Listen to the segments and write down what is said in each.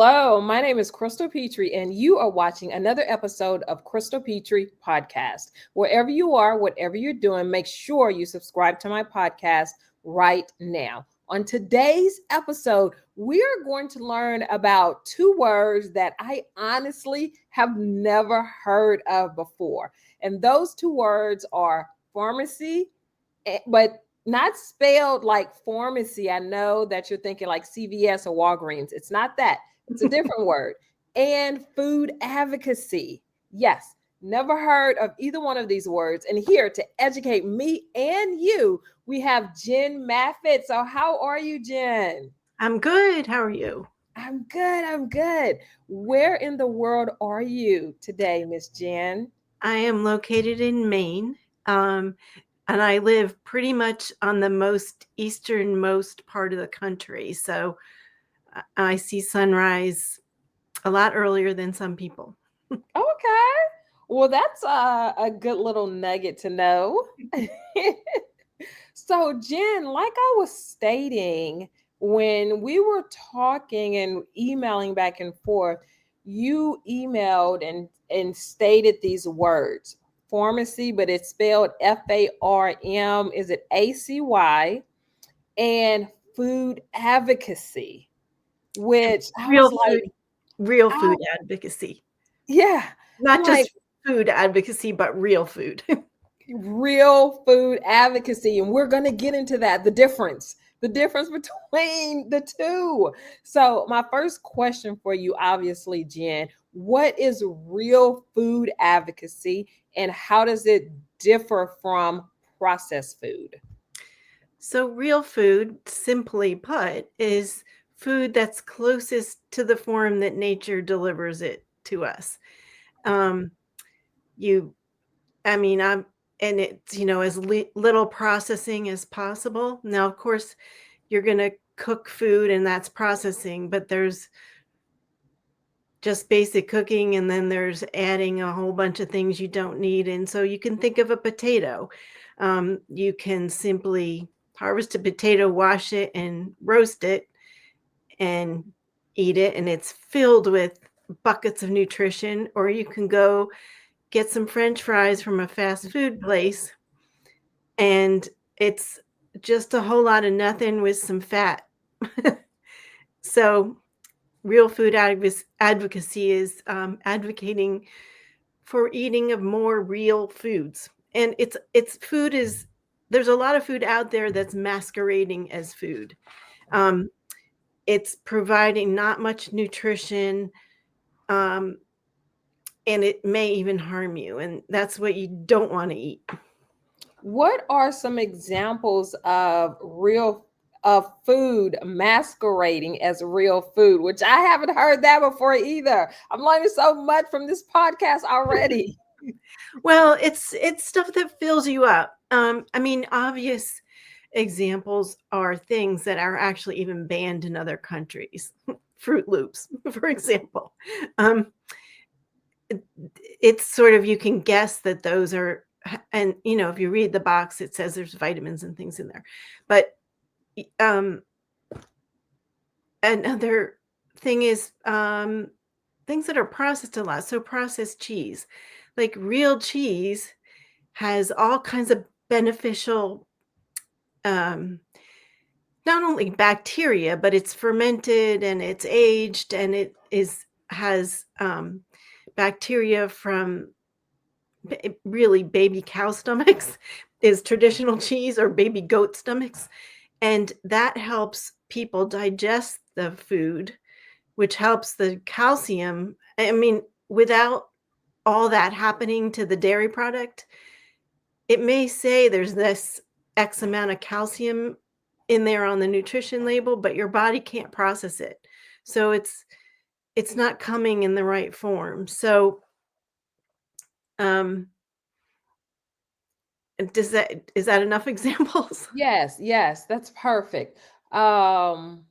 Hello, my name is Crystal Petrie, and you are watching another episode of Crystal Petrie Podcast. Wherever you are, whatever you're doing, make sure you subscribe to my podcast right now. On today's episode, we are going to learn about two words that I honestly have never heard of before. And those two words are pharmacy, but not spelled like pharmacy. I know that you're thinking like CVS or Walgreens. It's not that. It's a different word. And food advocacy. Yes, never heard of either one of these words. And here to educate me and you, we have Jen Maffett. So how are you, Jen? I'm good. How are you? I'm good. I'm good. Where in the world are you today, Miss Jen? I am located in Maine, um, and I live pretty much on the most easternmost part of the country. So I see sunrise a lot earlier than some people. Okay. Well, that's a good little nugget to know. So, Jen, like I was stating, when we were talking and emailing back and forth, you emailed and stated these words pharmacy, but it's spelled FARM. Is it ACY? And food advocacy, which I Real was food, like, real I, food advocacy. yeah, I'm Not like, just food advocacy, but real food. real food advocacy, and we're going to get into that, the difference between the two. So my first question for you, obviously, Jen, what is real food advocacy and how does it differ from processed food? So, real food, simply put, is food that's closest to the form that nature delivers it to us. Um, you I mean, and it's, as little processing as possible. Now, of course, you're going to cook food and that's processing, but there's just basic cooking and then there's adding a whole bunch of things you don't need. And so you can think of a potato. You can simply harvest a potato, wash it, and roast it and eat it. And it's filled with buckets of nutrition. Or you can go get some French fries from a fast food place and it's just a whole lot of nothing with some fat. So, real food advocacy is advocating for eating of more real foods, and it's food is there's a lot of food out there that's masquerading as food. Um, it's providing not much nutrition, um, and it may even harm you, and that's what you don't want to eat. What are some examples of real of food masquerading as real food, which I haven't heard that before either. I'm learning so much from this podcast already. Well, it's stuff that fills you up. I mean, obvious examples are things that are actually even banned in other countries. Fruit Loops, for example. Um, it- it's sort of you can guess that those are, and if you read the box, it says there's vitamins and things in there. But um, another thing is things that are processed a lot. So processed cheese, like real cheese has all kinds of beneficial, um, not only bacteria, but it's fermented and it's aged and it is has bacteria from really baby cow stomachs is traditional cheese, or baby goat stomachs, and that helps people digest the food, which helps the calcium. I mean, without all that happening to the dairy product, it may say there's this X amount of calcium in there on the nutrition label, but your body can't process it. So it's not coming in the right form. So um is that enough examples? Yes, yes, that's perfect. Um,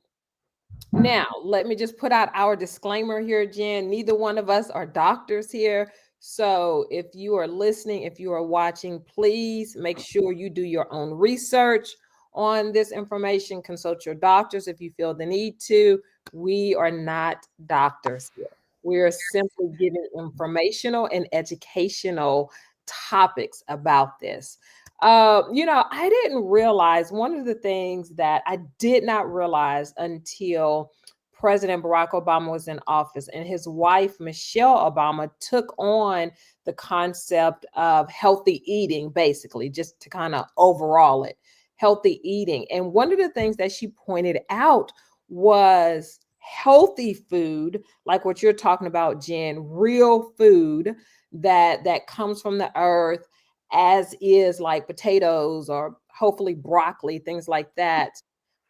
Now, let me just put out our disclaimer here, Jen. Neither one of us are doctors here. So if you are listening, if you are watching, please make sure you do your own research on this information. Consult your doctors if you feel the need to. We are not doctors here. We are simply giving informational and educational topics about this. I didn't realize one of the things that I did not realize until President Barack Obama was in office and his wife, Michelle Obama, took on the concept of healthy eating, basically, just to kind of overall it healthy eating. And one of the things that she pointed out was healthy food, like what you're talking about, Jen, real food that comes from the earth, as is like potatoes or hopefully broccoli, things like that,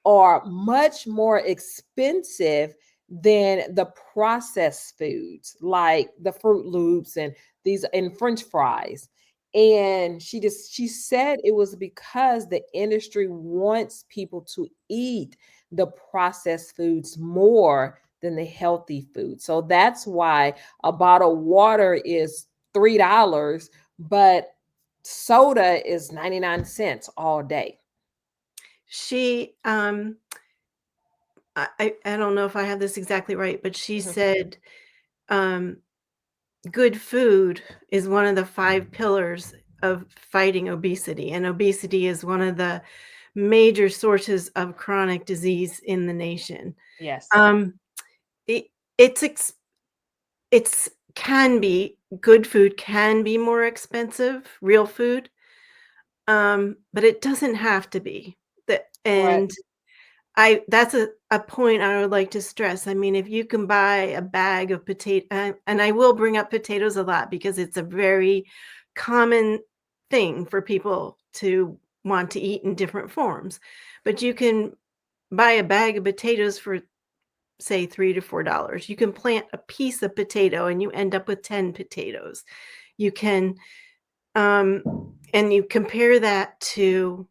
are much more expensive than the processed foods like the Fruit Loops and these and French fries. And she said it was because the industry wants people to eat the processed foods more than the healthy food. So that's why a bottle of water is $3, but soda is 99 cents all day. She, I don't know if I have this exactly right, but she Mhm. said, um, good food is one of the 5 pillars of fighting obesity, and obesity is one of the major sources of chronic disease in the nation. Yes. Um, it it's ex it's can be good food can be more expensive, real food, but it doesn't have to be. The and Correct. I that's a point I would like to stress. I mean, if you can buy a bag of potato, and I will bring up potatoes a lot because it's a very common thing for people to want to eat in different forms. But you can buy a bag of potatoes for say $3 to $4. You can plant a piece of potato and you end up with 10 potatoes. You can um and you compare that to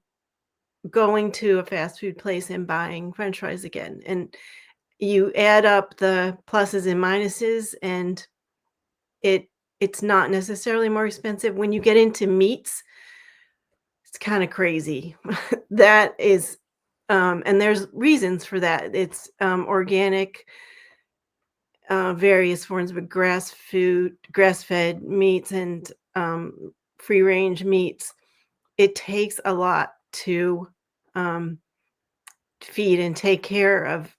going to a fast food place and buying french fries again, and you add up the pluses and minuses, and it it's not necessarily more expensive. When you get into meats, it's kinda crazy. That is and there's reasons for that. It's, organic, various forms of grass-fed meats and, free-range meats. It takes a lot to, um, feed and take care of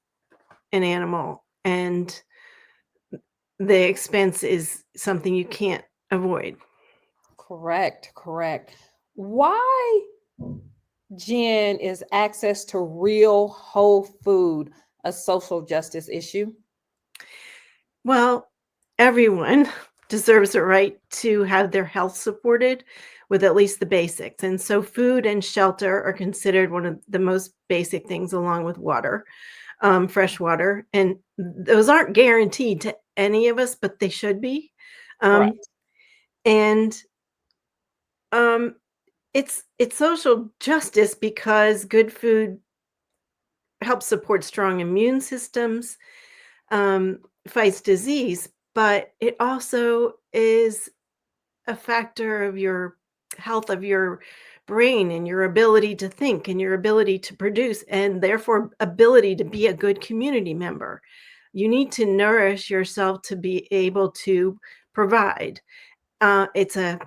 an animal, and the expense is something you can't avoid. Correct. Correct. Why, Jen, is access to real whole food a social justice issue? Well, everyone deserves a right to have their health supported with at least the basics, and so food and shelter are considered one of the most basic things along with water, fresh water, and those aren't guaranteed to any of us, but they should be. Um, Correct. and, um, it's social justice because good food helps support strong immune systems, fights disease, but it also is a factor of your health of your brain and your ability to think and your ability to produce and therefore ability to be a good community member. You need to nourish yourself to be able to provide. It's a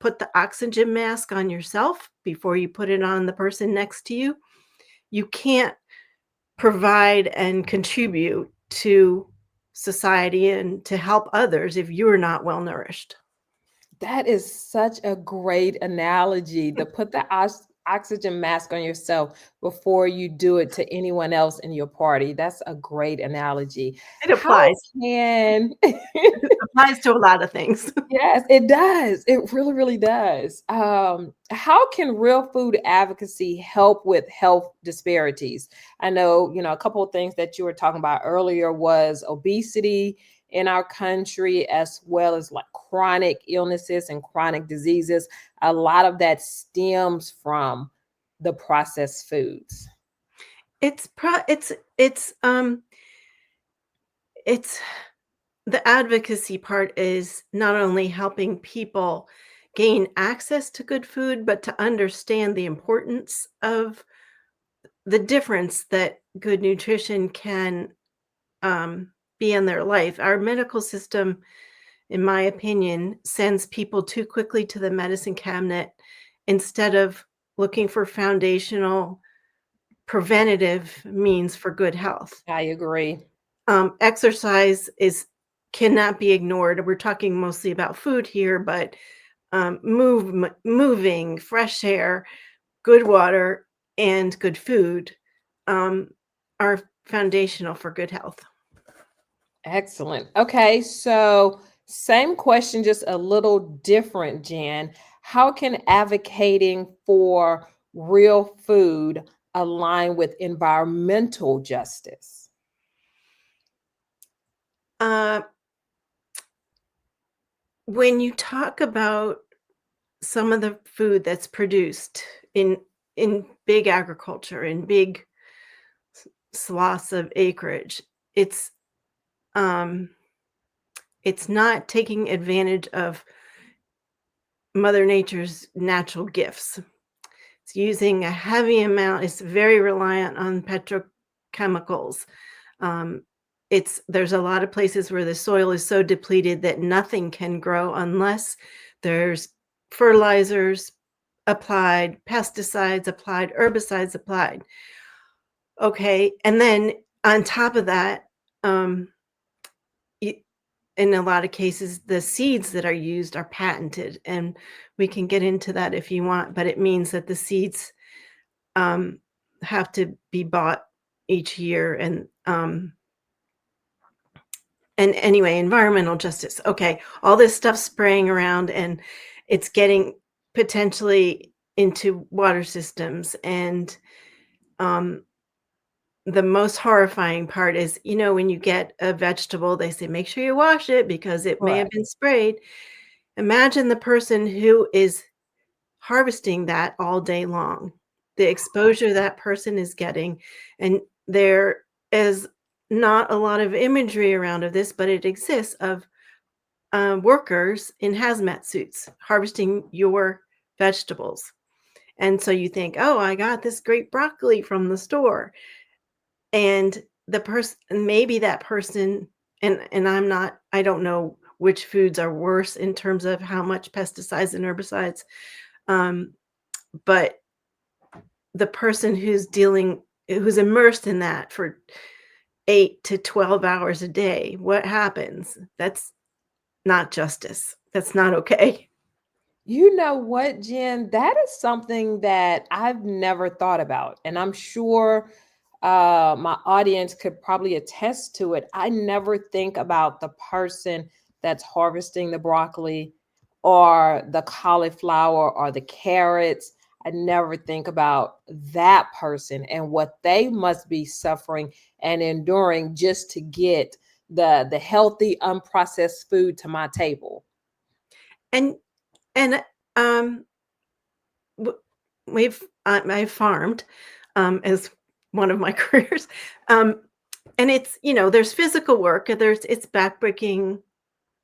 put the oxygen mask on yourself before you put it on the person next to you. You can't provide and contribute to society and to help others if you're not well nourished. That is such a great analogy to put the oxygen mask on yourself before you do it to anyone else in your party. That's a great analogy. It How applies. can It applies to a lot of things. Yes, it does. It really, really does. How can real food advocacy help with health disparities? I know, a couple of things that you were talking about earlier was obesity in our country, as well as like chronic illnesses and chronic diseases. A lot of that stems from the processed foods. It's pro it's the advocacy part is not only helping people gain access to good food, but to understand the importance of the difference that good nutrition can um, be in their life. Our medical system, in my opinion, sends people too quickly to the medicine cabinet instead of looking for foundational preventative means for good health. I agree. Exercise is cannot be ignored. We're talking mostly about food here, but moving, fresh air, good water, and good food um, are foundational for good health. Excellent. Okay, so same question, just a little different, Jen. How can advocating for real food align with environmental justice? Uh, when you talk about some of the food that's produced in big agriculture, in big swaths of acreage, it's um, it's not taking advantage of Mother Nature's natural gifts. It's using a heavy amount. It's very reliant on petrochemicals. Um, there's a lot of places where the soil is so depleted that nothing can grow unless there's fertilizers applied, pesticides applied, herbicides applied. Okay, and then on top of that, um, y- in a lot of cases, the seeds that are used are patented, and we can get into that if you want. But it means that the seeds um, have to be bought each year, and anyway, environmental justice. Okay, all this stuff spraying around, and it's getting potentially into water systems, and um, the most horrifying part is, when you get a vegetable, they say, "Make sure you wash it because it may have Right. been sprayed." Imagine the person who is harvesting that all day long, the exposure that person is getting, and there is not a lot of imagery around of this, but it exists of, workers in hazmat suits harvesting your vegetables, and so you think, "Oh, I got this great broccoli from the store." And the person, maybe that person, and I don't know which foods are worse in terms of how much pesticides and herbicides, um, but the person who's immersed in that for 8 to 12 hours a day, what happens? That's not justice. That's not okay. You know what, Jen? That is something that I've never thought about. And I'm sure my audience could probably attest to it. I never think about the person that's harvesting the broccoli or the cauliflower or the carrots. I never think about that person and what they must be suffering and enduring just to get the healthy, unprocessed food to my table. And and um w- I farmed as one of my careers. Um and there's physical work, it's backbreaking,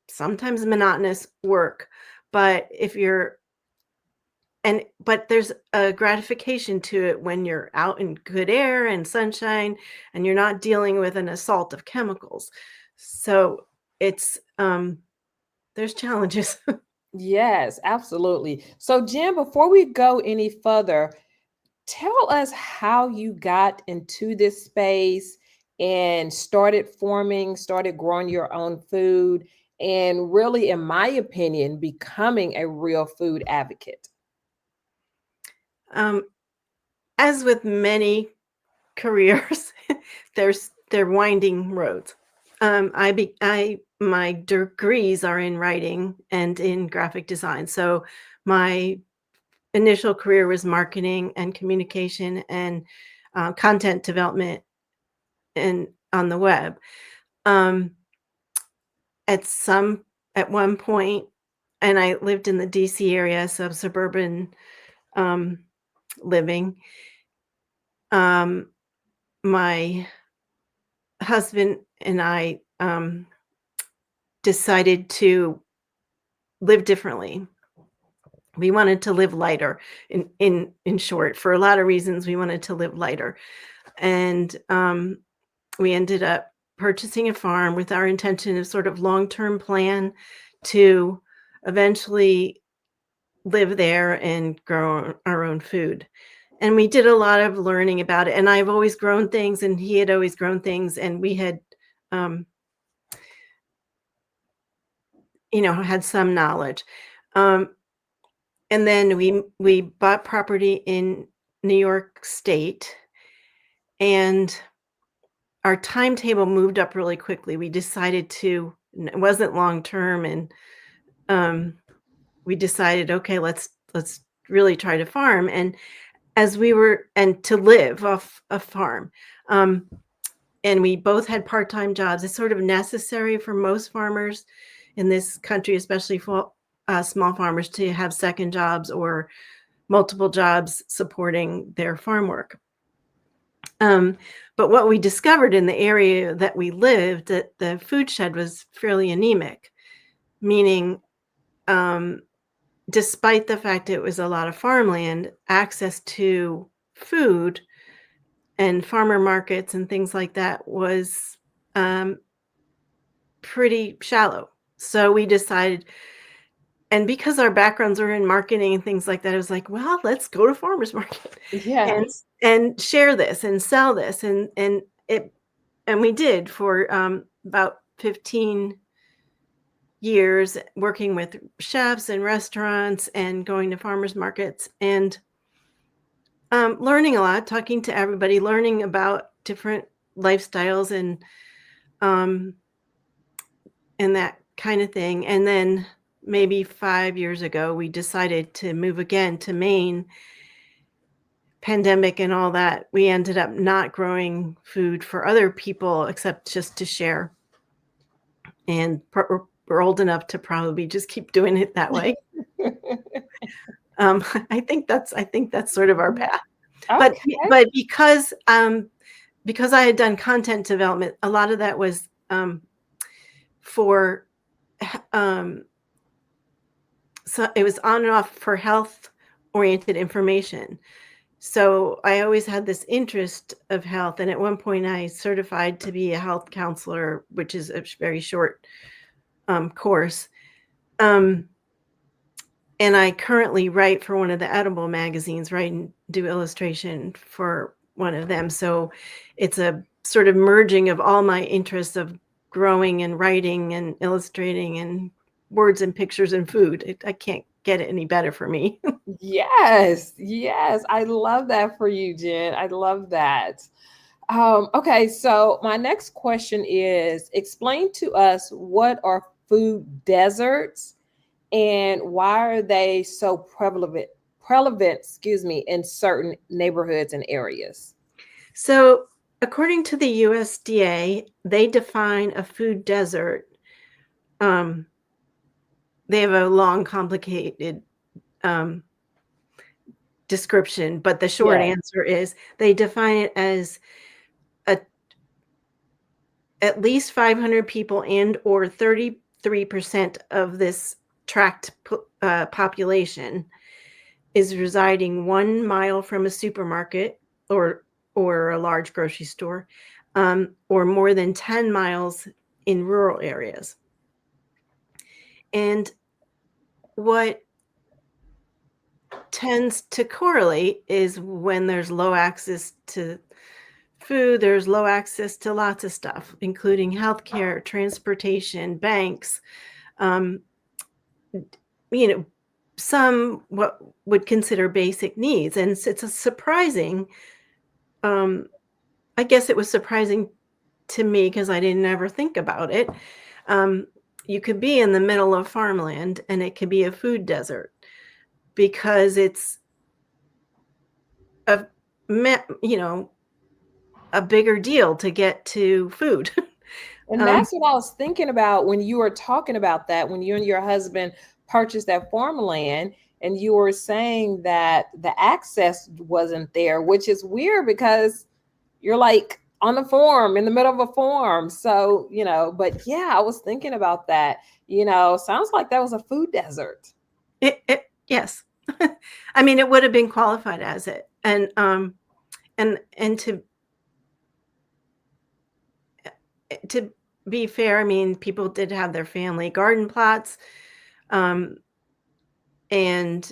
sometimes monotonous work, but if you're but there's a gratification to it when you're out in good air and sunshine and you're not dealing with an assault of chemicals. So it's there's challenges. Yes, absolutely. So, Jim, before we go any further, tell us how you got into this space and started growing your own food, and really, in my opinion, becoming a real food advocate. um, as with many careers, they're winding roads. I my degrees are in writing and in graphic design. So my initial career was marketing and communication and content development and on the web. Um, at some at one point, and I lived in the DC area, so suburban um, living. Um, my husband and I decided to live differently. We wanted to live lighter. In short, for a lot of reasons, we wanted to live lighter, and we ended up purchasing a farm with our intention of sort of long-term plan to eventually live there and grow our own food. And we did a lot of learning about it. And I've always grown things, and he had always grown things, and we had, um, had some knowledge. Um, and then we bought property in New York State, and our timetable moved up really quickly. We decided to, it wasn't long term, and um, we decided, okay, let's really try to farm. And to live off a farm. Um, and we both had part-time jobs. It's sort of necessary for most farmers in this country, especially for small farmers, to have second jobs or multiple jobs supporting their farm work. But what we discovered in the area that we lived, that the food shed was fairly anemic, meaning despite the fact it was a lot of farmland, access to food and farmer markets and things like that was um, pretty shallow. So we decided, and because our backgrounds are in marketing and things like that, it was like, well, let's go to farmers market and Yes. and share this and sell this, and we did for about 15 years, working with chefs and restaurants and going to farmers markets, and learning a lot, talking to everybody, learning about different lifestyles um, and that kind of thing. And then maybe 5 years ago, we decided to move again to Maine. Pandemic and all that, we ended up not growing food for other people except just to share. And we're old enough to probably just keep doing it that way. I think that's sort of our path. But Okay. but because I had done content development, a lot of that was for so it was on and off for health oriented information. So I always had this interest of health, and at one point I certified to be a health counselor, which is a very short course. Um, and I currently write for one of the edible magazines, write and do illustration for one of them. So it's a sort of merging of all my interests of growing and writing and illustrating and words and pictures and food. I can't get it any better for me. Yes. Yes. I love that for you, Jen. I love that. Okay, so my next question is explain to us what are food deserts and why are they so prevalent, excuse me, in certain neighborhoods and areas? So according to the USDA, they define a food desert. Um, they have a long, complicated um, description, but the short Yes. answer is they define it as a, at least 500 people and or 33% of this tract population is residing 1 mile from a supermarket or a large grocery store, or more than 10 miles in rural areas. And what tends to correlate is when there's low access to food, there's low access to lots of stuff, including healthcare, transportation, banks, um, you know, some what would consider basic needs. And it's a surprising, um, I guess it was surprising to me because I didn't ever think about it. Um, you could be in the middle of farmland and it could be a food desert because it's a you know a bigger deal to get to food. And um, that's what I was thinking about when you were talking about that, when you and your husband purchased that farmland, and you were saying that the access wasn't there, which is weird because you're like on the farm, in the middle of a farm. So, but yeah, I was thinking about that. Sounds like that was a food desert. yes, I mean, it would have been qualified as it. And to be fair, I mean, people did have their family garden plots, um, and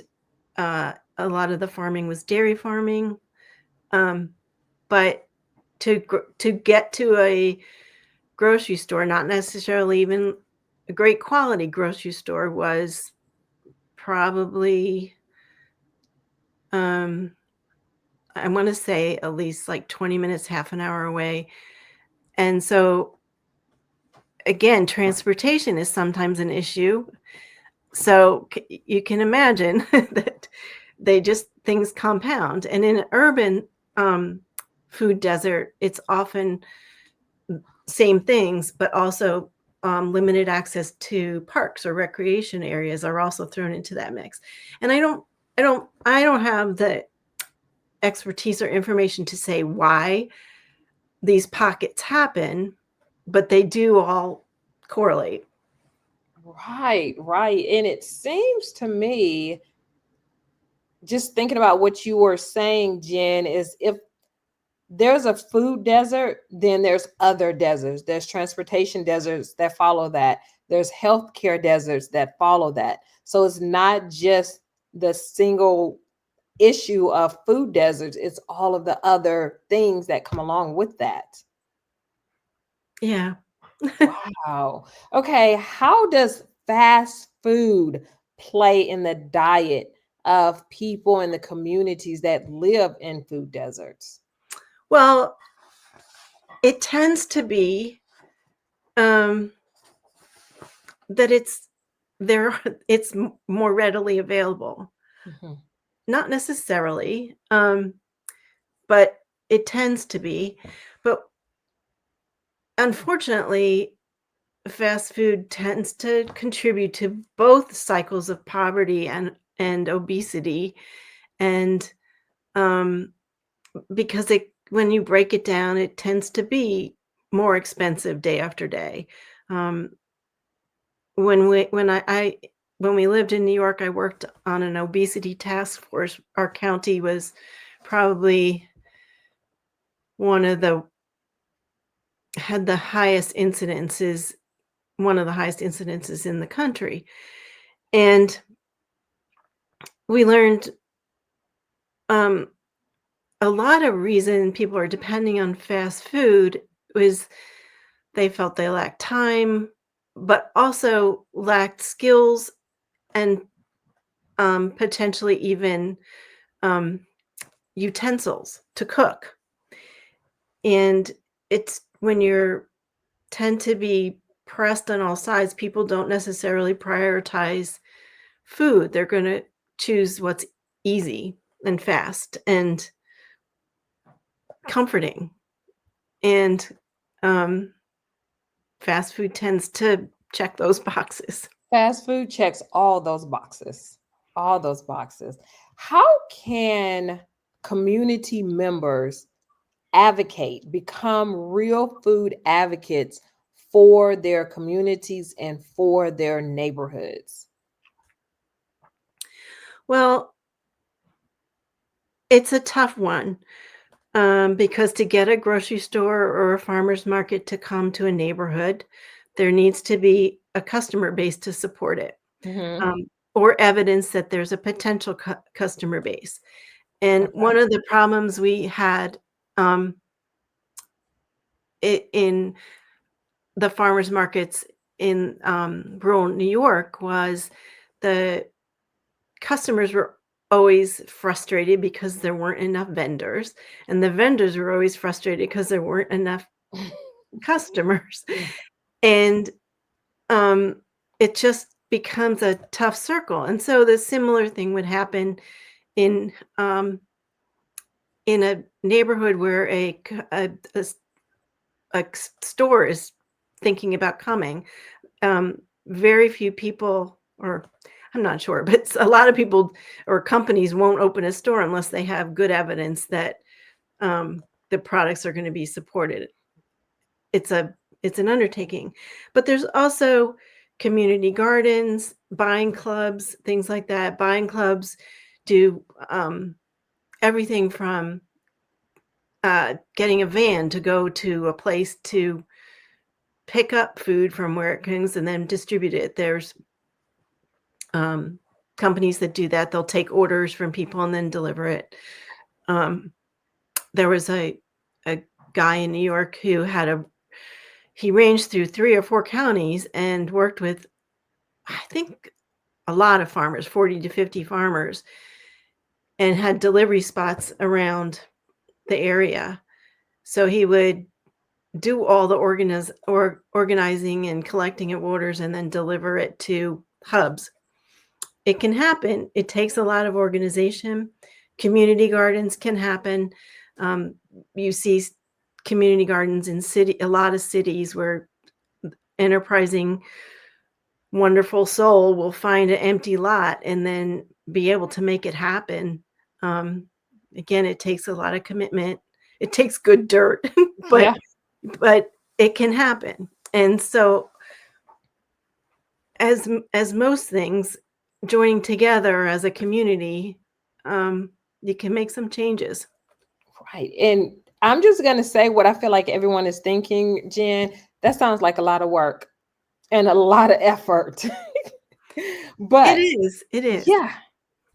a lot of the farming was dairy farming. Um, but to get to a grocery store, not necessarily even a great quality grocery store, was probably, um, I want to say at least like 20 minutes, half an hour away. And so again, transportation is sometimes an issue. So you can imagine that things compound. And in an urban food desert, it's often same things, but also limited access to parks or recreation areas are also thrown into that mix. And I don't have the expertise or information to say why these pockets happen, but they do all correlate. Right, right. And it seems to me, just thinking about what you were saying, Jen, is if there's a food desert, then there's other deserts. There's transportation deserts that follow that. There's healthcare deserts that follow that. So it's not just the single issue of food deserts, it's all of the other things that come along with that. Yeah. Wow. Okay. How does fast food play in the diet of people in the communities that live in food deserts? Well, it tends to be um, that there it's more readily available. Mhm. Not necessarily, but it tends to be. But unfortunately, fast food tends to contribute to both cycles of poverty and obesity, and um, because it when you break it down, it tends to be more expensive day after day. Um, when when we lived in New York, I worked on an obesity task force. Our county was probably one of the had the highest incidences one of the highest incidences in the country. And we learned um, a lot of reason people are depending on fast food was they felt they lacked time, but also lacked skills and potentially even um, utensils to cook. And it's when you're tend to be pressed on all sides, people don't necessarily prioritize food. They're going to choose what's easy and fast and comforting. And um, fast food tends to check those boxes. Fast food checks all those boxes. All those boxes. How can community members advocate, become real food advocates for their communities and for their neighborhoods? Well, it's a tough one because to get a grocery store or a farmer's market to come to a neighborhood, there needs to be a customer base to support it, Hmm. um, or evidence that there's a potential customer base. And one Okay. of the problems we had um, in the farmers markets in rural New York was the customers were always frustrated because there weren't enough vendors, and the vendors were always frustrated because there weren't enough customers. And um, it just becomes a tough circle. And so the similar thing would happen in in a neighborhood where a store is thinking about coming. Very few people, or I'm not sure, but a lot of people or companies won't open a store unless they have good evidence that the products are going to be supported. It's a it's an undertaking, but there's also community gardens, buying clubs, things like that. Buying clubs do everything from getting a van to go to a place to pick up food from where it comes and then distribute it. There's companies that do that. They'll take orders from people and then deliver it. There was a guy in New York who he ranged through 3 or 4 counties and worked with, I think, a lot of farmers, 40 to 50 farmers, and had delivery spots around the area. So he would do all the organizing and collecting of orders and then deliver it to hubs. It can happen. It takes a lot of organization. Community gardens can happen. You see community gardens in a lot of cities where enterprising, wonderful soul will find an empty lot and then be able to make it happen. Again, it takes a lot of commitment. It takes good dirt, Yeah. but it can happen. And so as most things, joining together as a community, you can make some changes. Right. And I'm just going to say what I feel like everyone is thinking, Jen. That sounds like a lot of work and a lot of effort. It But is. It is. yeah,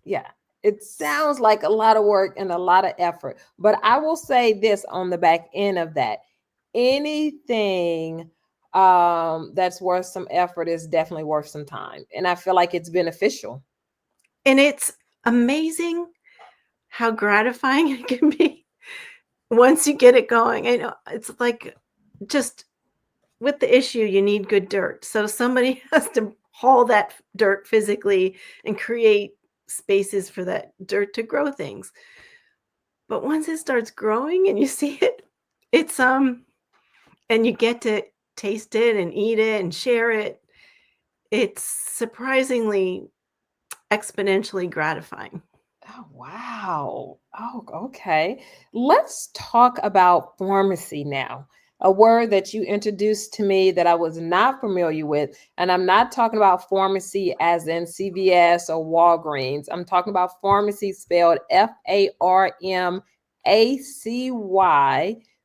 yeah, it sounds like a lot of work and a lot of effort. But I will say this on the back end of that, anything that's worth some effort is definitely worth some time. And I feel like it's beneficial. And it's amazing how gratifying it can be once you get it going. I know it's like just with the issue, you need good dirt. So somebody has to haul that dirt physically and create spaces for that dirt to grow things. But once it starts growing and you see it, it's and you get to taste it and eat it and share it, it's surprisingly exponentially gratifying. Oh, wow. Oh, okay. Let's talk about pharmacy now. A word that you introduced to me that I was not familiar with. And I'm not talking about pharmacy as in CVS or Walgreens. I'm talking about pharmacy spelled FARMACY,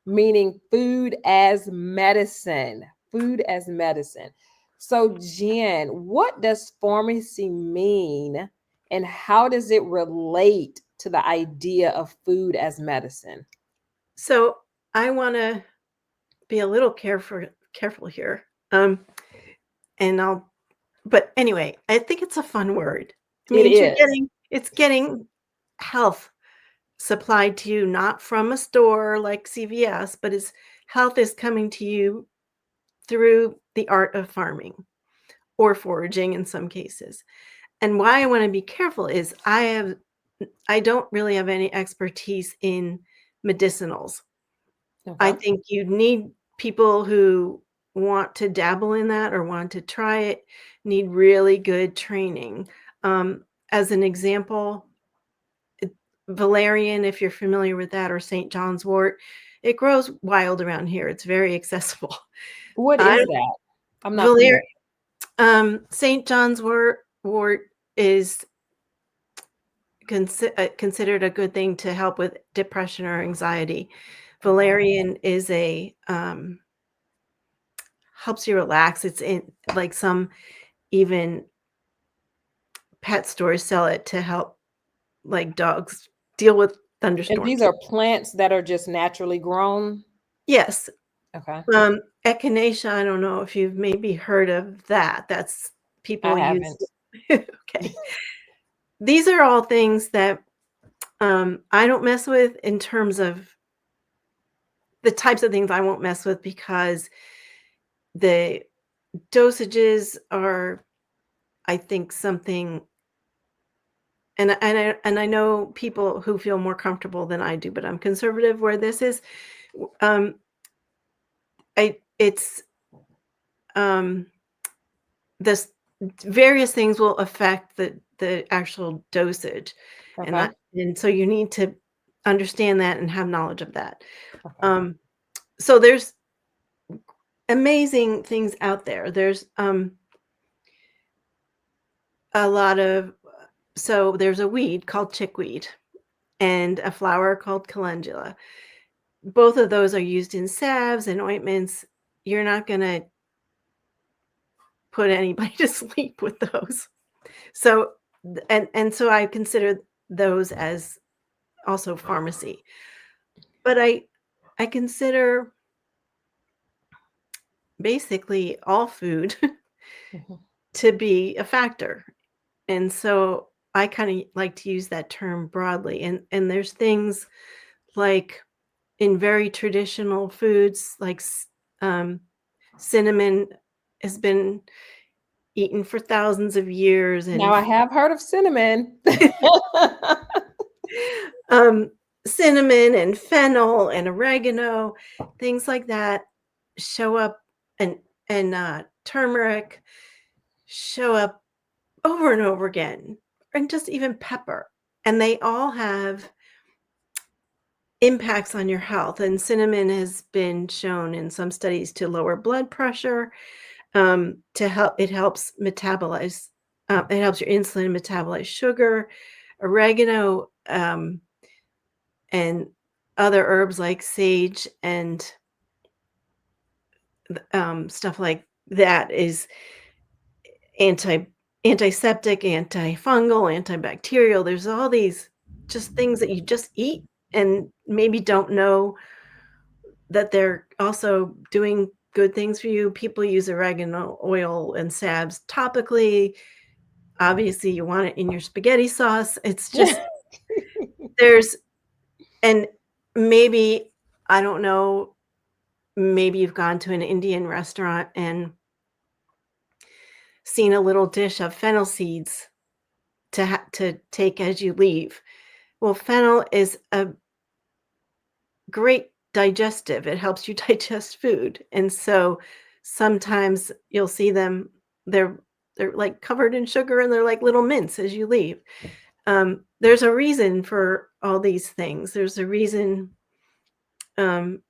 meaning food as medicine. Food as medicine. So, Jen, what does pharmacy mean? And how does it relate to the idea of food as medicine? So I want to be a little careful here. And but anyway, I think it's a fun word. It It means is. it's getting health supplied to you, not from a store like CVS, but health is coming to you through the art of farming or foraging in some cases. And why I want to be careful is I don't really have any expertise in medicinals. I Okay. think you need people who want to dabble in that or want to try it, need really good training. As an example, it- valerian, if you're familiar with that, or St. John's wort, it grows wild around here. It's very accessible. What I is don't, that? I'm not familiar. Valer, St. John's wort is considered a good thing to help with depression or anxiety. Okay. Valerian is a helps you relax. It's in like some even pet stores sell it to help like dogs deal with And these thunderstorms. are plants that are just naturally grown. Yes. Okay. Echinacea, I don't know if you've maybe heard of that. That's I people use. haven't. Okay. These are all things that I don't mess with in terms of the types of things I won't mess with because the dosages are, I think, something. And I know people who feel more comfortable than I do, but I'm conservative where this is. Um, it's this various things will affect the actual dosage, and Okay. that and so you need to understand that and have knowledge of that. Okay. Um, so there's amazing things out there. There's a lot of So there's a weed called chickweed and a flower called calendula. Both of those are used in salves and ointments. You're not going to put anybody to sleep with those. So and so I consider those as also pharmacy. But I consider basically all food Mhm. to be a factor. And so I kind of like to use that term broadly. And there's things like in very traditional foods like um, cinnamon has been eaten for thousands of years Now and I have heard of cinnamon. um, cinnamon and fennel and oregano, things like that show up and turmeric show up over and over again, and just even pepper. And they all have impacts on your health. And cinnamon has been shown in some studies to lower blood pressure, to help, it helps metabolize, it helps your insulin metabolize sugar. Oregano, and other herbs like sage and stuff like that is anti antiseptic, antifungal, antibacterial. There's all these just things that you just eat and maybe don't know that they're also doing good things for you. People use oregano oil and salves topically. Obviously, you want it in your spaghetti sauce. It's just there's and maybe I don't know, maybe you've gone to an Indian restaurant and seen a little dish of fennel seeds to take as you leave. Well, fennel is a great digestive. It helps you digest food. And so sometimes you'll see them, they're they're like covered in sugar and they're like little mints as you leave. There's a reason for all these things. There's a reason. Um,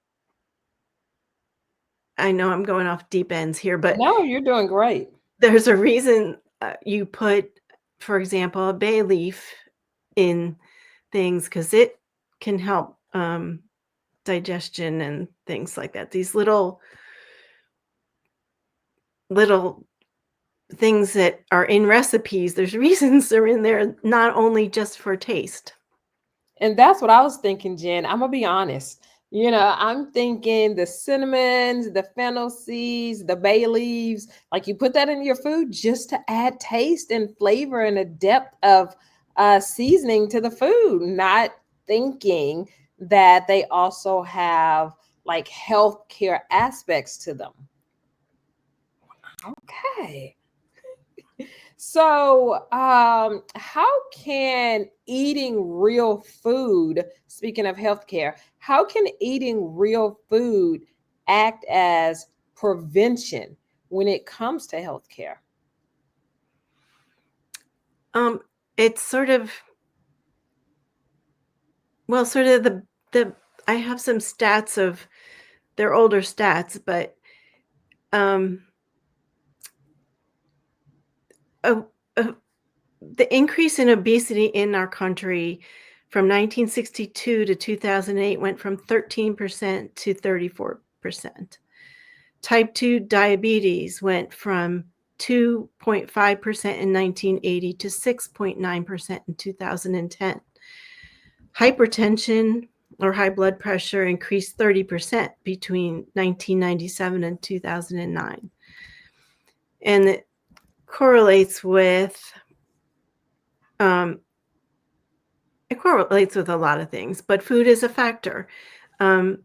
I know I'm going off deep ends here, but No, you're doing great. there's a reason you put, for example, a bay leaf in things because it can help digestion and things like that. These little things that are in recipes, there's reasons they're in there, not only just for taste. And that's what I was thinking, Jen. I'm gonna be honest. I'm thinking the cinnamons, the fennel seeds, the bay leaves, like you put that in your food just to add taste and flavor and a depth of seasoning to the food, not thinking that they also have like healthcare aspects to them. Okay. So, how can eating real food, speaking of healthcare, how can eating real food act as prevention when it comes to healthcare? Um, it's sort of, well, sort of the I have some stats of, they're older stats, but um, uh, uh, the increase in obesity in our country from 1962 to 2008 went from 13% to 34%. Type 2 diabetes went from 2.5% in 1980 to 6.9% in 2010. Hypertension or high blood pressure increased 30% between 1997 and 2009. And it correlates with um, it correlates with a lot of things, but food is a factor. Um,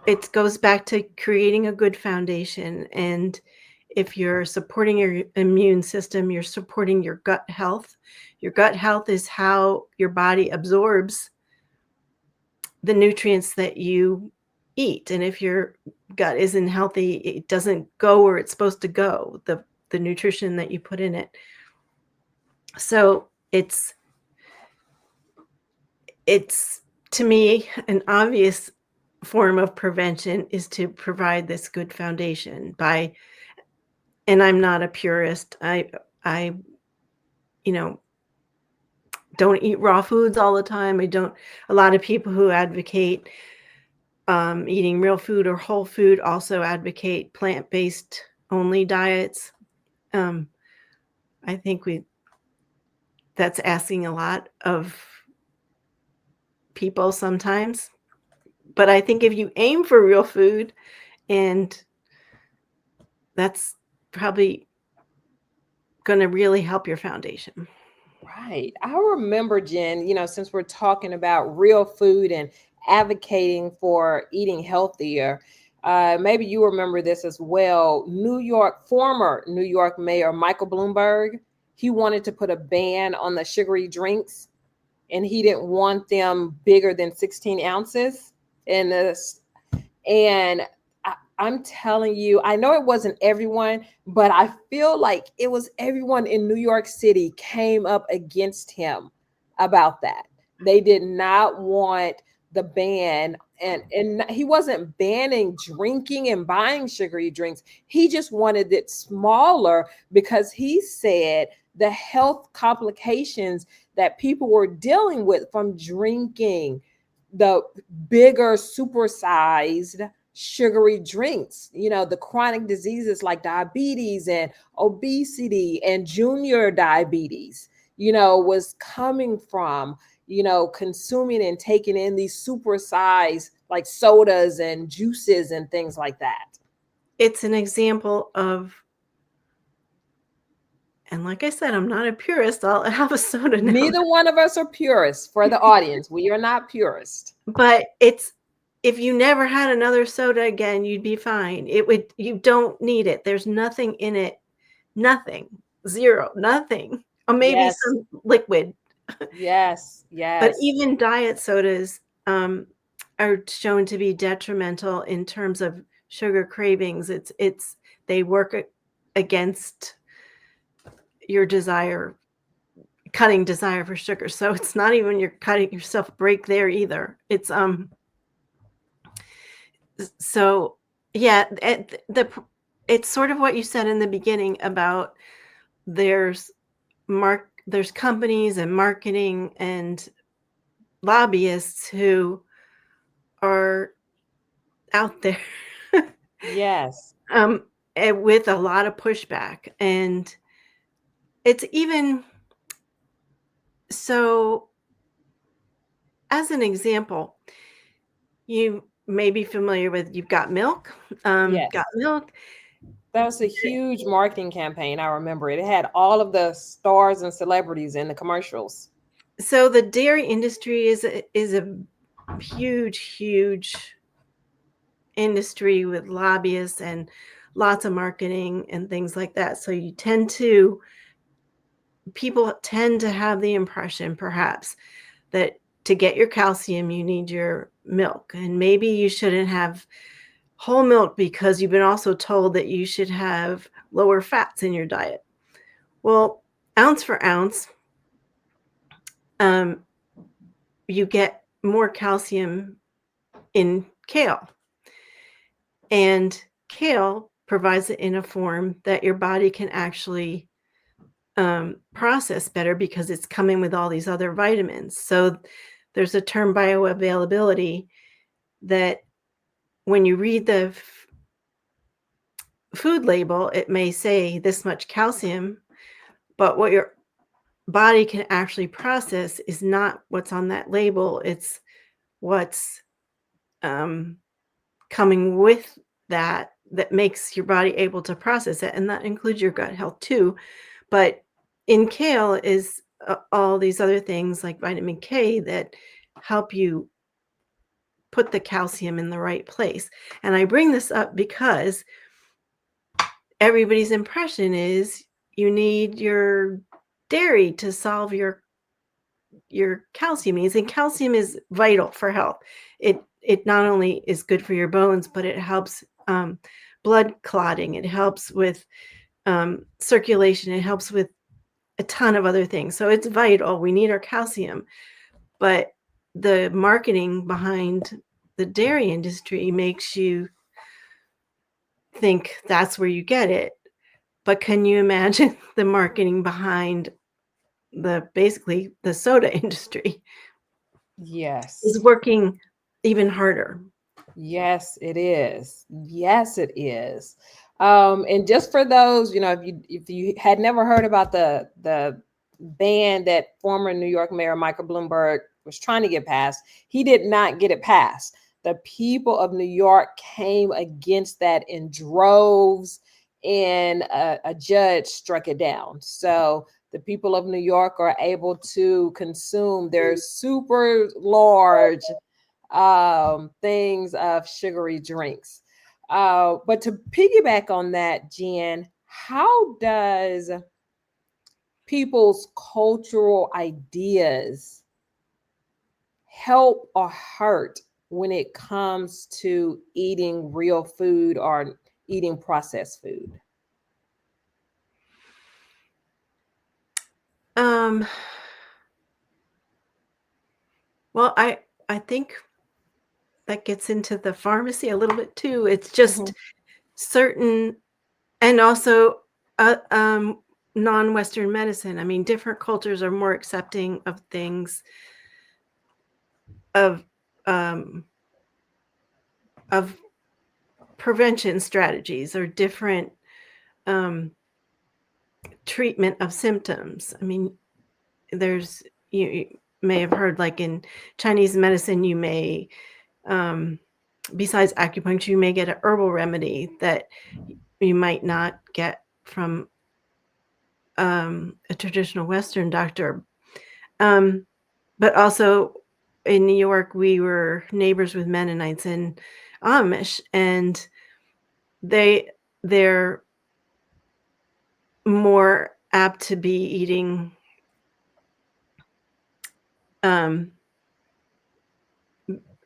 it goes back to creating a good foundation. And if you're supporting your immune system, you're supporting your gut health. Your gut health is how your body absorbs the nutrients that you eat. And if your gut isn't healthy, it doesn't go where it's supposed to go, the nutrition that you put in it. So it's to me an obvious form of prevention is to provide this good foundation by, and I'm not a purist. I you know don't eat raw foods all the time. A lot of people who advocate eating real food or whole food also advocate plant-based only diets. Um, I think that's asking a lot of people sometimes. But I think if you aim for real food, and that's probably going to really help your foundation. Right. I remember, Jen, since we're talking about real food and advocating for eating healthier, maybe you remember this as well. Former New York Mayor Michael Bloomberg, he wanted to put a ban on the sugary drinks, and he didn't want them bigger than 16 ounces. And I'm telling you, I know it wasn't everyone, but I feel like it was everyone in New York City came up against him about that. They did not want the ban, and he wasn't banning drinking and buying sugary drinks. He just wanted it smaller because he said the health complications that people were dealing with from drinking the bigger supersized sugary drinks, the chronic diseases like diabetes and obesity and junior diabetes, was coming from, consuming and taking in these supersized like sodas and juices and things like that. It's an example of, and like I said, I'm not a purist. I'll have a soda now. Neither one of us are purists. For the audience, we are not purists. But if you never had another soda again, you'd be fine. You don't need it. There's nothing in it. Nothing. Zero. Nothing. Or maybe Yes, some liquid. yes, But yes. even diet sodas are shown to be detrimental in terms of sugar cravings. They work against your cutting desire for sugar. So it's not even you're cutting yourself a break there either. So yeah, it's sort of what you said in the beginning about there's there's companies and marketing and lobbyists who are out there Yes. with a lot of pushback. And it's even so, as an example, you may be familiar with You've Got Milk. Got Yes. Milk. That was a huge marketing campaign. I remember it. It had all of the stars and celebrities in the commercials. So the dairy industry is a huge, huge industry with lobbyists and lots of marketing and things like that. So people tend to have the impression perhaps that to get your calcium, you need your milk. And maybe you shouldn't have whole milk because you've been also told that you should have lower fats in your diet. Well, ounce for ounce, you get more calcium in kale. And kale provides it in a form that your body can actually process better because it's coming with all these other vitamins. So there's a term, bioavailability, that when you read the food label, it may say this much calcium, but what your body can actually process is not what's on that label. It's what's coming with that makes your body able to process it. And that includes your gut health too. But in kale is all these other things like vitamin K that help you put the calcium in the right place. And I bring this up because everybody's impression is you need your dairy to solve your calcium needs, and calcium is vital for health. It not only is good for your bones, but it helps blood clotting. It helps with circulation. It helps with a ton of other things. So it's vital. We need our calcium. But the marketing behind the dairy industry makes you think that's where you get it. But can you imagine the marketing behind basically the soda industry is Yes. working even harder. Yes, it is. Yes, it is. And just for those, if you had never heard about the ban that former New York Mayor Michael Bloomberg was trying to get passed, he did not get it passed. The people of New York came against that in droves, and a judge struck it down. So the people of New York are able to consume their super large things of sugary drinks. But to piggyback on that, Jen, how does people's cultural ideas help or hurt when it comes to eating real food or eating processed food? Um, well, I think that gets into the pharmacy a little bit too. It's just Mhm. certain, and also non-Western medicine. I mean, different cultures are more accepting of things of um, of prevention strategies or different um, treatment of symptoms. I mean, there's you may have heard, like in Chinese medicine, you may besides acupuncture, you may get a herbal remedy that you might not get from a traditional Western doctor. Um, but also in New York, we were neighbors with Mennonites and Amish, and they're more apt to be eating um,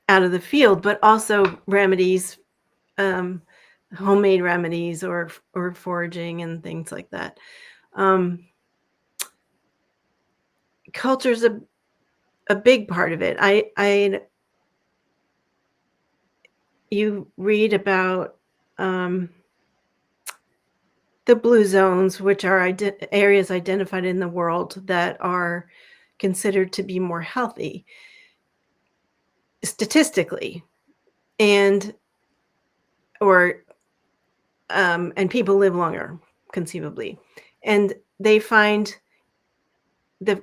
out of the field, but also remedies, um, homemade remedies, or foraging and things like that. Um, Culture's a big part of it. I You read about um, the blue zones, which are areas identified in the world that are considered to be more healthy statistically, and or and people live longer, conceivably, and they find the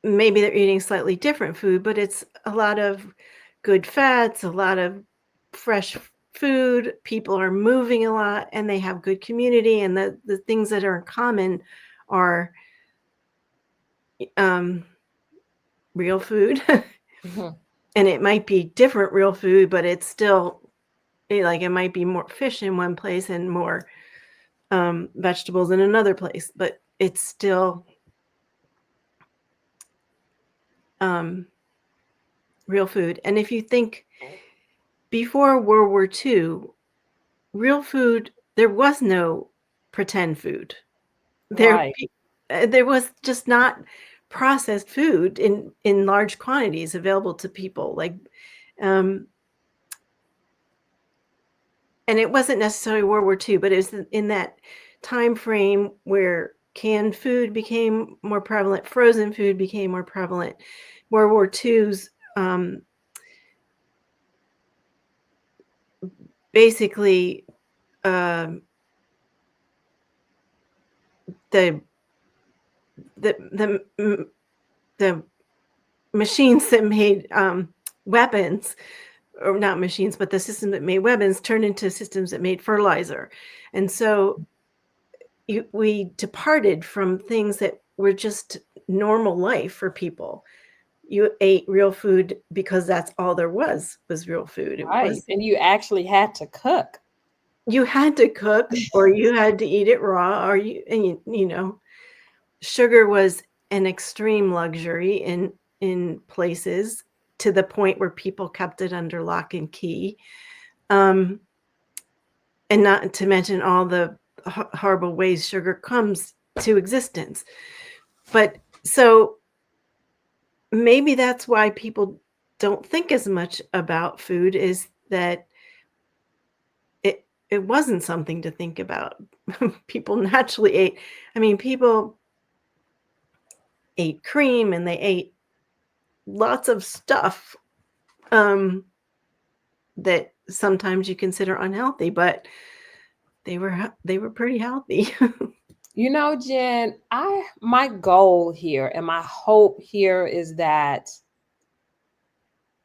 maybe they're eating slightly different food, but it's a lot of good fats, a lot of fresh food. People are moving a lot, and they have good community. And the things that are in common are um, real food. Mhm. And it might be different real food, but it's still like it might be more fish in one place and more vegetables in another place, but it's still um, real food. And if you think before World War II, real food, there was no pretend food. There Right. there was just not processed food in large quantities available to people, like, um, and it wasn't necessarily World War II, but it was in that time frame where canned food became more prevalent, frozen food became more prevalent. World War II's, basically, um, the the the machines that made, weapons, or not machines, but the system that made weapons turned into systems that made fertilizer. And so we departed from things that were just normal life for people. You ate real food because that's all there was real food. It Right. was And you actually had to cook. You had to cook, or you had to eat it raw, or sugar was an extreme luxury in places, to the point where people kept it under lock and key. Um, and not to mention all the horrible ways sugar comes to existence. But so maybe that's why people don't think as much about food, is that it wasn't something to think about. People naturally ate. I mean, people ate cream and they ate lots of stuff um, that sometimes you consider unhealthy, but they were pretty healthy. You know, Jen, I my goal here and my hope here is that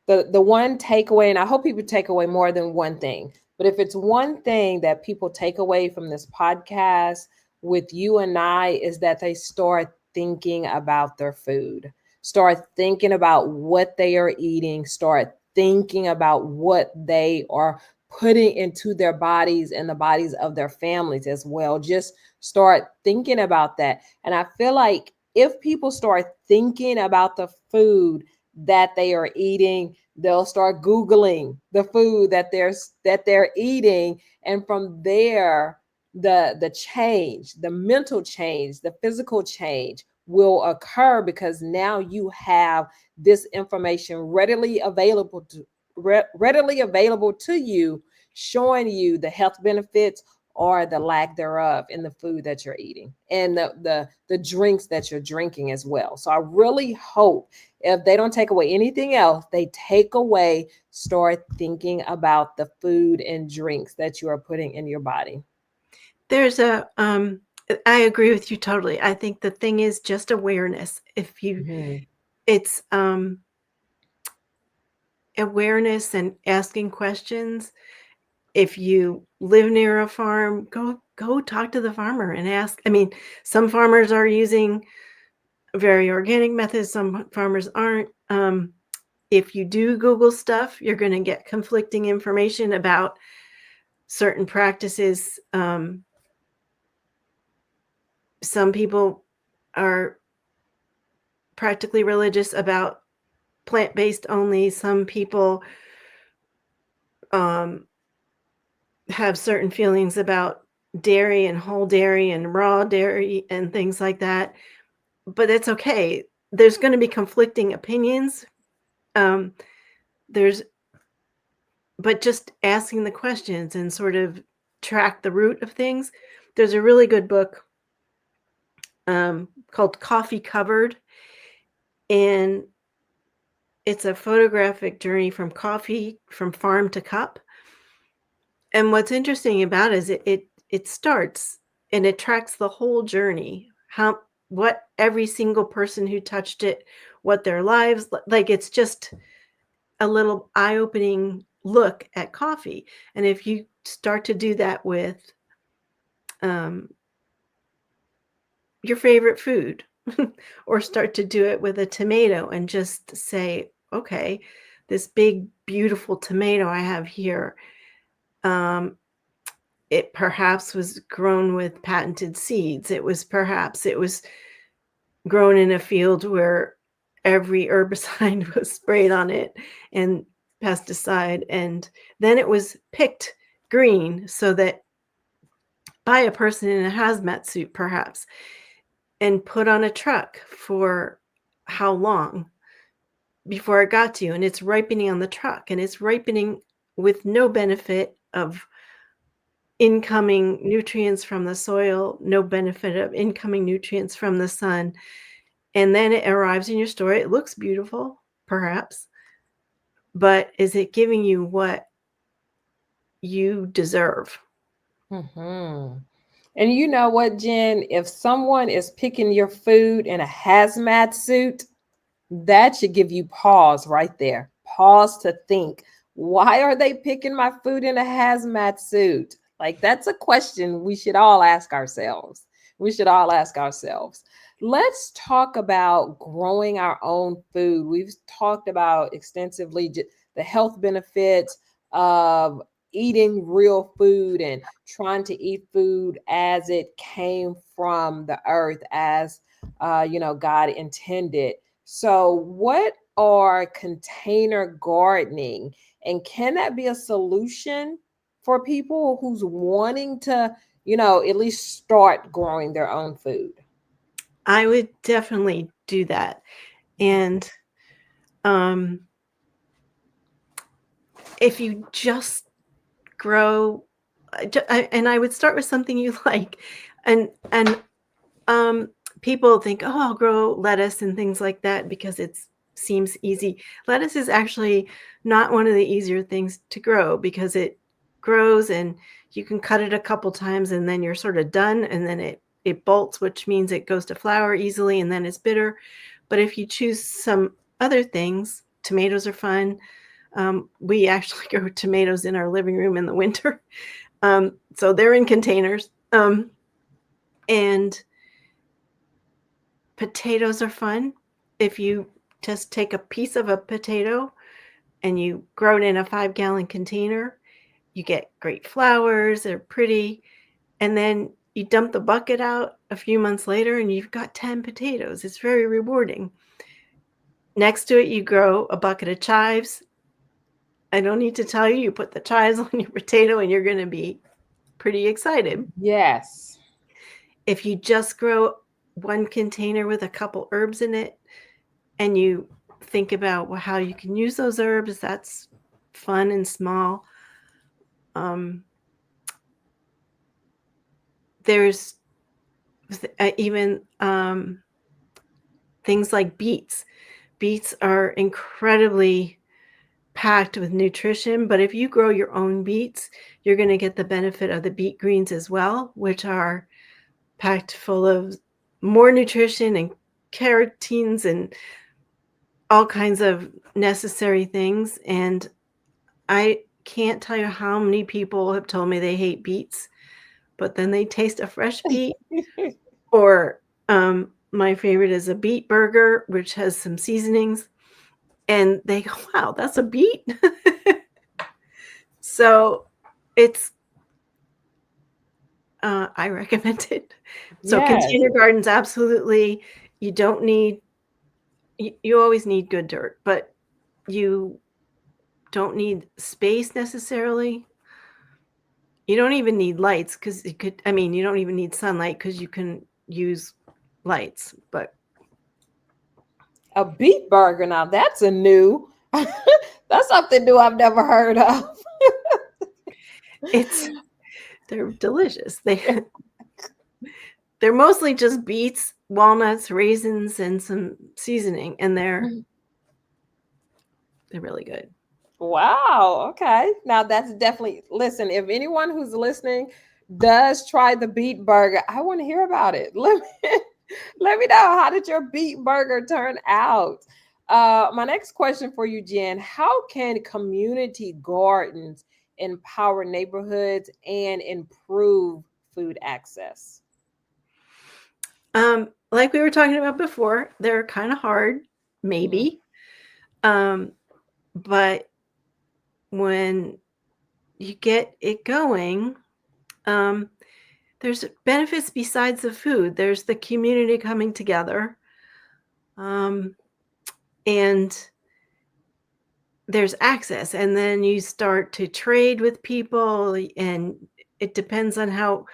the one takeaway, and I hope people take away more than one thing, but if it's one thing that people take away from this podcast with you and I, is that they start thinking about their food, start thinking about what they are eating, start thinking about what they are putting into their bodies and the bodies of their families as well. Just start thinking about that. And I feel like if people start thinking about the food that they are eating, they'll start googling the food that they're eating, and from there the change, the mental change, the physical change will occur, because now you have this information readily available to you, showing you the health benefits or the lack thereof in the food that you're eating, and the drinks that you're drinking as well. So I really hope, if they don't take away anything else, they take away, start thinking about the food and drinks that you are putting in your body. There's a I agree with you totally. I think the thing is just awareness. If you Mhm. It's awareness and asking questions. If you live near a farm, go talk to the farmer and ask. I mean, some farmers are using very organic methods, some farmers aren't. If you do Google stuff, you're going to get conflicting information about certain practices. Some people are practically religious about plant-based only. Some people um, have certain feelings about dairy and whole dairy and raw dairy and things like that. But it's okay. There's going to be conflicting opinions. Um, there's, but just asking the questions and sort of track the root of things. There's a really good book called Coffee Covered, and it's a photographic journey from coffee from farm to cup. And what's interesting about it is it starts and it tracks the whole journey. How what every single person who touched it, what their lives like. It's just a little eye-opening look at coffee. And if you start to do that with um, your favorite food, or start to do it with a tomato and just say, okay, this big beautiful tomato I have here, um, it perhaps was grown with patented seeds. It was grown in a field where every herbicide was sprayed on it, and pesticide, and then it was picked green so that by a person in a hazmat suit perhaps, and put on a truck for how long before it got to you, and it's ripening on the truck, and it's ripening with no benefit of incoming nutrients from the soil, no benefit of incoming nutrients from the sun. And then it arrives in your store. It looks beautiful, perhaps, but is it giving you what you deserve? Hmm. And you know what, Jen? If someone is picking your food in a hazmat suit, that should give you pause right there. Pause to think, why are they picking my food in a hazmat suit? Like, that's a question we should all ask ourselves. We should all ask ourselves. Let's talk about growing our own food. We've talked about extensively the health benefits of eating real food and trying to eat food as it came from the earth, as God intended. So, what are container gardening, and can that be a solution for people who's wanting to, at least start growing their own food? I would definitely do that. And um, if you just grow, and I would start with something you like, and people think, oh, I'll grow lettuce and things like that because it seems easy. Lettuce is actually not one of the easier things to grow because it grows and you can cut it a couple times and then you're sort of done, and then it bolts, which means it goes to flower easily and then it's bitter. But if you choose some other things, tomatoes are fun. We actually grow tomatoes in our living room in the winter. So they're in containers. And potatoes are fun. If you just take a piece of a potato and you grow it in a 5-gallon container, you get great flowers, they're pretty, and then you dump the bucket out a few months later and you've got 10 potatoes. It's very rewarding. Next to it, you grow a bucket of chives. I don't need to tell you, you put the chives on your potato and you're going to be pretty excited. Yes. If you just grow one container with a couple herbs in it and you think about how you can use those herbs, that's fun and small. There's even things like beets. Beets are incredibly packed with nutrition, but if you grow your own beets, you're going to get the benefit of the beet greens as well, which are packed full of more nutrition and carotenes and all kinds of necessary things. And I can't tell you how many people have told me they hate beets, but then they taste a fresh beet. Or my favorite is a beet burger, which has some seasonings, and they go, wow, that's a beet. So it's I recommend it. So Yes. container gardens, absolutely. You don't need you always need good dirt, but you don't need space necessarily. You don't even need lights because you don't even need sunlight because you can use lights. But A beet burger. Now that's a new. That's something new I've never heard of. it's they're delicious. They're mostly just beets, walnuts, raisins, and some seasoning, and they're really good. Wow. Okay. Now that's definitely, listen, if anyone who's listening does try the beet burger, I want to hear about it. Let me know, how did your beet burger turn out? My next question for you, Jen, how can community gardens empower neighborhoods and improve food access? Like we were talking about before, they're kind of hard, Mhm. maybe. But when you get it going, um, there's benefits besides the food. There's the community coming together, um, and there's access. And then you start to trade with people, and it depends on how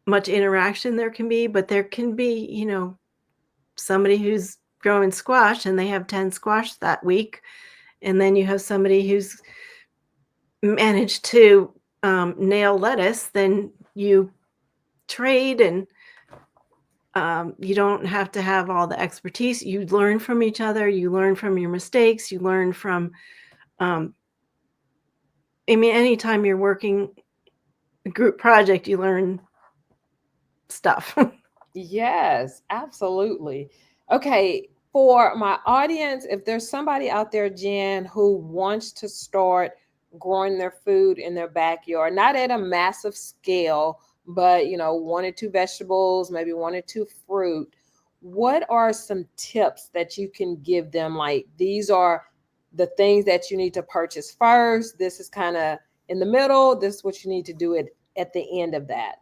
much interaction there can be. But there can be, somebody who's growing squash and they have 10 squash that week, and then you have somebody who's managed to nail lettuce, then you trade, and you don't have to have all the expertise. You learn from each other, you learn from your mistakes, you learn from, um, anytime you're working a group project, you learn stuff. Yes, absolutely. Okay, for my audience, if there's somebody out there, Jen, who wants to start growing their food in their backyard, not at a massive scale, but one or two vegetables, maybe one or two fruit, what are some tips that you can give them? Like, these are the things that you need to purchase first. This is kind of in the middle. This is what you need to do at the end of that.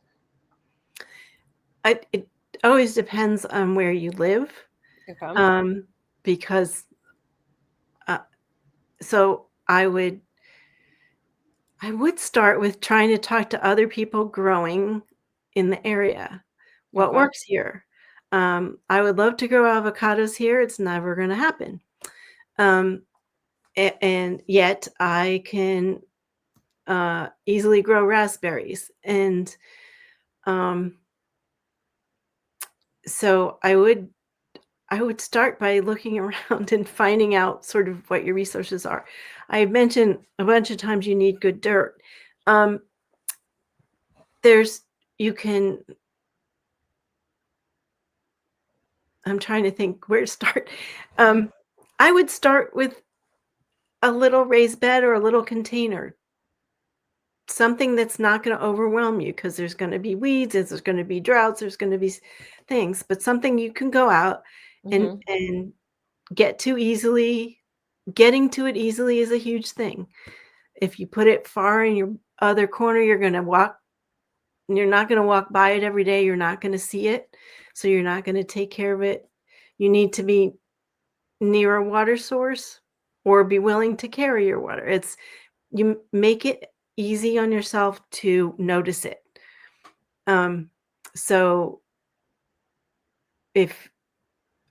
It always depends on where you live, Okay. um, because uh, so I would start with trying to talk to other people growing in the area. What Okay. works here? I would love to grow avocados here. It's never going to happen. Um, and yet I can easily grow raspberries. And um, So I would start by looking around and finding out sort of what your resources are. I mentioned a bunch of times you need good dirt. Um, there's you can I'm trying to think where to start. Um, I would start with a little raised bed or a little container, something that's not going to overwhelm you because there's going to be weeds, there's going to be droughts, there's going to be things, but something you can go out and Mm-hmm. get to easily. Getting to it easily is a huge thing. If you put it far in your other corner, you're not going to walk by it every day. You're not going to see it. So you're not going to take care of it. You need to be near a water source or be willing to carry your water. You make it easy on yourself to notice it. Um, so if,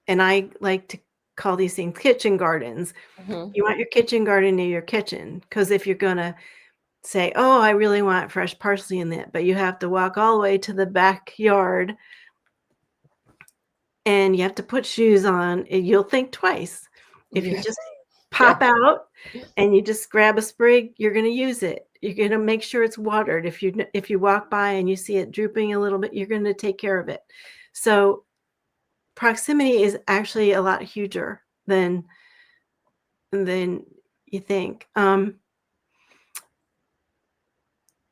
and I like to call these things kitchen gardens. Mm-hmm. You want your kitchen garden near your kitchen because if you're going to say, "Oh, I really want fresh parsley in that," but you have to walk all the way to the backyard and you have to put shoes on, and you'll think twice. If you Yeah. just Yeah. pop out and you just grab a sprig, you're gonna use it. You're gonna make sure it's watered. If you walk by and you see it drooping a little bit, you're gonna take care of it. So, proximity is actually a lot huger than you think.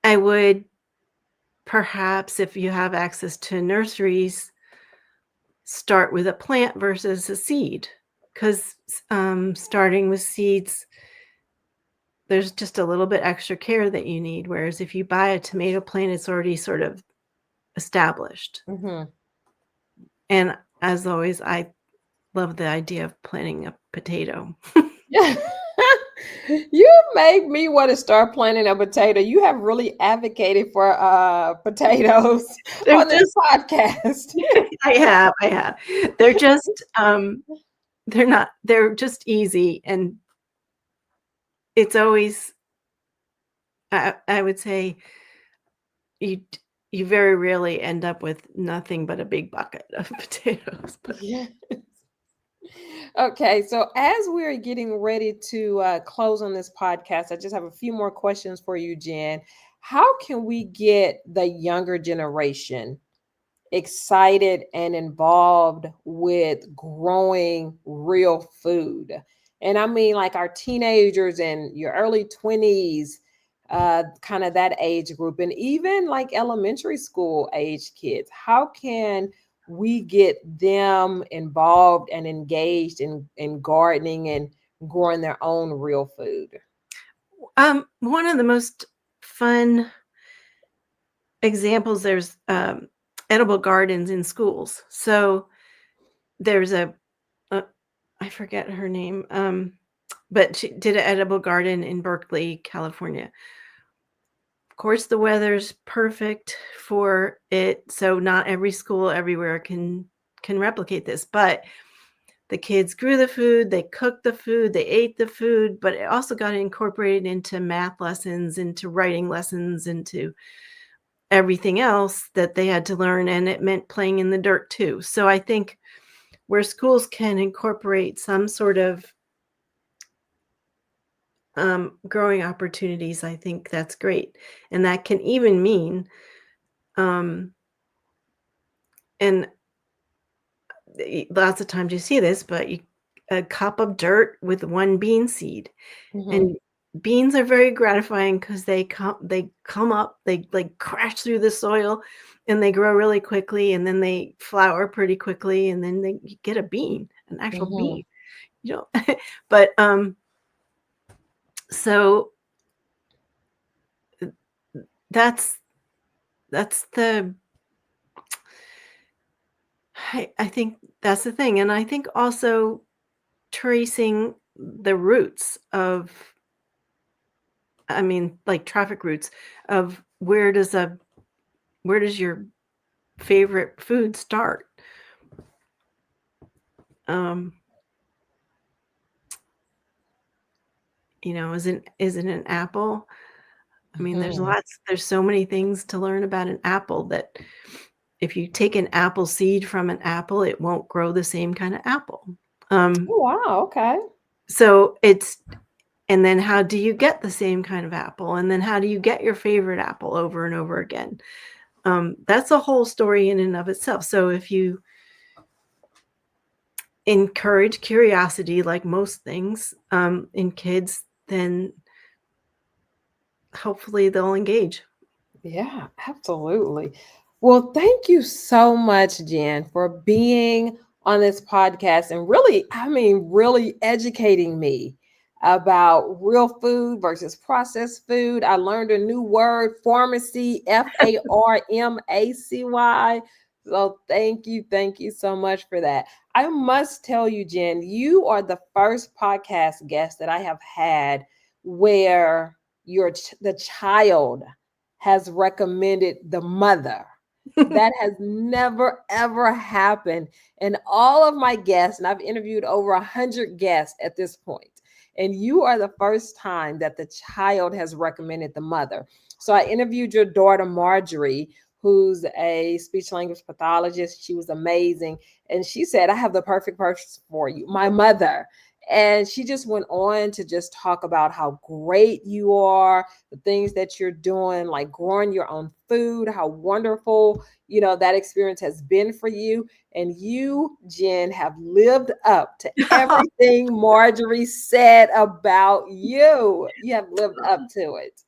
I would perhaps, if you have access to nurseries, start with a plant versus a seed because starting with seeds, there's just a little bit extra care that you need, whereas if you buy a tomato plant, it's already sort of established. Mm-hmm. And as always, I love the idea of planting a potato. Yeah. You made me want to start planting a potato. You have really advocated for potatoes They're on this just podcast. I have. They're just they're just easy, and it's always I would say you you very rarely end up with nothing but a big bucket of potatoes, but Yeah. Okay, so as we're getting ready to close on this podcast, I just have a few more questions for you, Jen. How can we get the younger generation excited and involved with growing real food? And I mean, like our teenagers and your early 20s, kind of that age group, and even like elementary school age kids. How can we get them involved and engaged in gardening and growing their own real food? one of the most fun examples, there's edible gardens in schools. So there's a I forget her name, but she did an edible garden in Berkeley, California. Of course, the weather's perfect for it, so not every school everywhere can replicate this, but the kids grew the food, they cooked the food, they ate the food, but it also got incorporated into math lessons, into writing lessons, into everything else that they had to learn, and it meant playing in the dirt too. So I think where schools can incorporate some sort of growing opportunities, I think that's great. And that can even mean, um, and lots of times you see this, but a cup of dirt with one bean seed. Hmm. And beans are very gratifying because they come up, they like crash through the soil and they grow really quickly and then they flower pretty quickly and then you get a bean, an actual Hmm. bean. You know, but so that's that's the I think that's the thing. And I think also tracing the roots of, I mean, like traffic routes of where does your favorite food start? Um, is it an apple? I mean, Hmm. there's so many things to learn about an apple that if you take an apple seed from an apple, it won't grow the same kind of apple. Oh, wow. Okay. So it's and then how do you get the same kind of apple? And then how do you get your favorite apple over and over again? That's a whole story in and of itself. So if you encourage curiosity, like most things in kids, then hopefully they'll engage. Yeah, absolutely. Well, thank you so much, Jen, for being on this podcast and really, I mean, really educating me about real food versus processed food. I learned a new word, pharmacy, Farmacy. So thank you so much for that. I must tell you, Jen, you are the first podcast guest that I have had where the child has recommended the mother. That has never ever happened. And all of my guests, and I've interviewed over 100 guests at this point, and you are the first time that the child has recommended the mother. So I interviewed your daughter, Marjorie, who's a speech language pathologist. She was amazing. And she said, I have the perfect person for you, my mother. And she just went on to just talk about how great you are, the things that you're doing, like growing your own food, how wonderful, that experience has been for you. And you, Jen, have lived up to everything Marjorie said about you. You have lived up to it.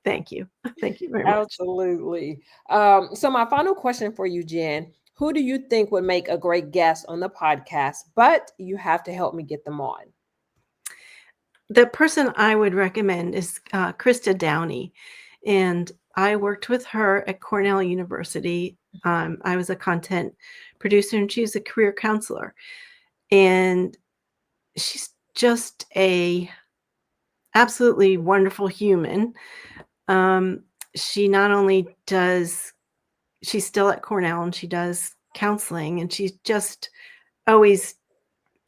Thank you. Thank you very much. Absolutely. So my final question for you, Jen, who do you think would make a great guest on the podcast? But you have to help me get them on. The person I would recommend is Krista Downey, and I worked with her at Cornell University. I was a content producer, and she's a career counselor, and she's just a absolutely wonderful human. She not only does she's still at Cornell and she does counseling, and she's just always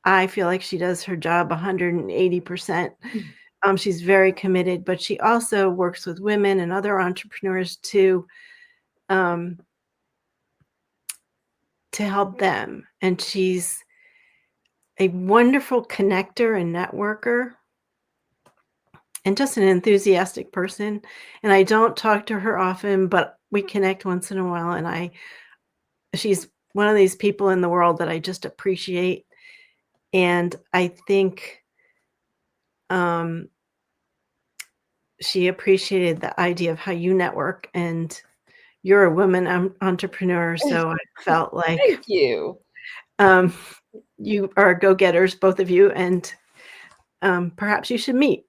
I feel like she does her job 180%. She's very committed, but she also works with women and other entrepreneurs um, to help them. And she's a wonderful connector and networker and just an enthusiastic person. And I don't talk to her often, but we connect once in a while. And she's one of these people in the world that I just appreciate. And I think um, she appreciated the idea of how you network, and you're a woman entrepreneur, so I felt like Thank you. um, you are go-getters, both of you, and perhaps you should meet.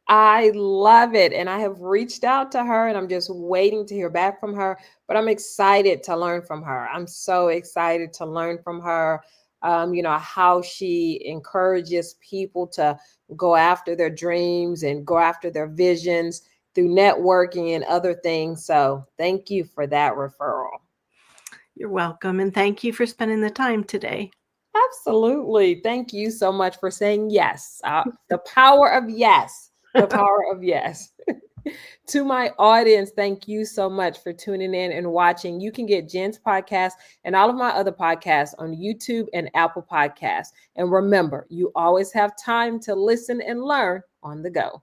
I love it. And I have reached out to her and I'm just waiting to hear back from her. But I'm excited to learn from her. I'm so excited to learn from her, how she encourages people to go after their dreams and go after their visions through networking and other things. So thank you for that referral. You're welcome, and thank you for spending the time today. Absolutely. Thank you so much for saying yes. The power of yes. The power of yes. To my audience, thank you so much for tuning in and watching. You can get Jen's podcast and all of my other podcasts on YouTube and Apple Podcasts. And remember, you always have time to listen and learn on the go.